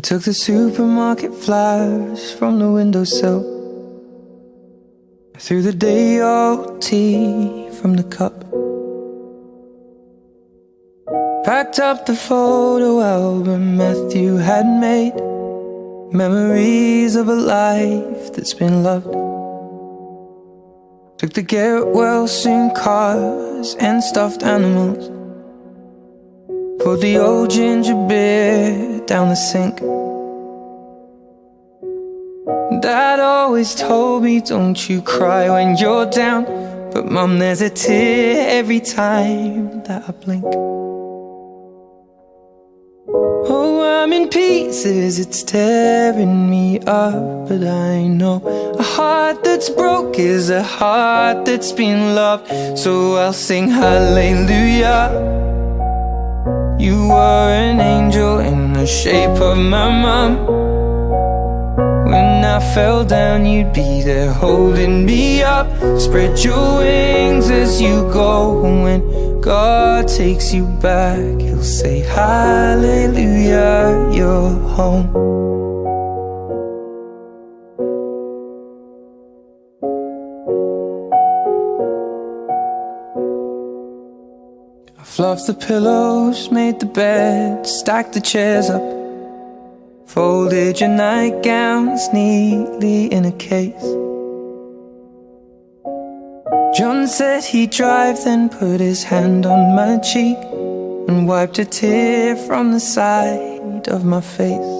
took the supermarket flowers from the windowsill. I threw the day old tea from the cup. Packed up the photo album Matthew had made, memories of a life that's been loved. Took the get well soon cars and stuffed animals. Poured the old ginger beer down the sink. Dad always told me, don't you cry when you're down, but Mum, there's a tear every time that I blink. Oh, I'm in pieces, it's tearing me up, but I know a heart that's broke is a heart that's been loved. So I'll sing hallelujah. You were an angel in the shape of my mom. When I fell down, you'd be there holding me up. Spread your wings as you go. When God takes you back, He'll say hallelujah, you're home. I fluffed the pillows, made the bed, stacked the chairs up, folded your nightgowns neatly in a case. John said he'd drive, then put his hand on my cheek and wiped a tear from the side of my face.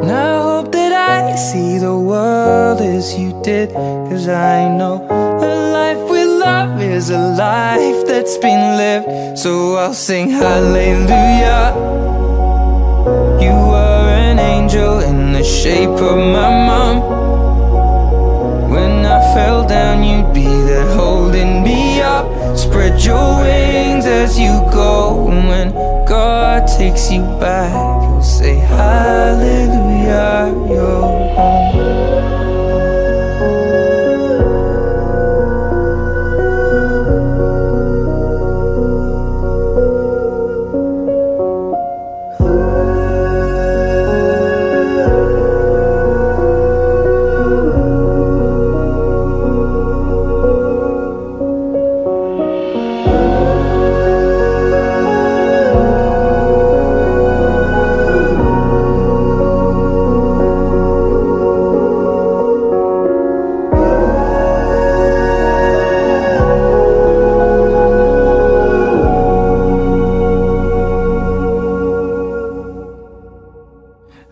And I hope that I see the world as you did, 'cause I know a life with love is a life that's been lived. So I'll sing hallelujah. You were an angel in the shape of my mom. When I fell down, you'd be there holding me up. Spread your wings as you go. When God takes you back, He'll say hallelujah, you're home.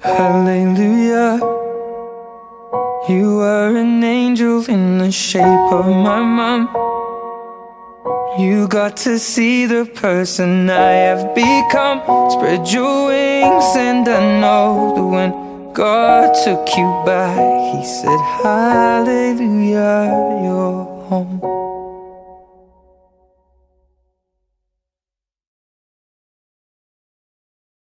Hallelujah. You were an angel in the shape of my mom. You got to see the person I have become. Spread your wings and I know that when God took you back, He said hallelujah, you're home.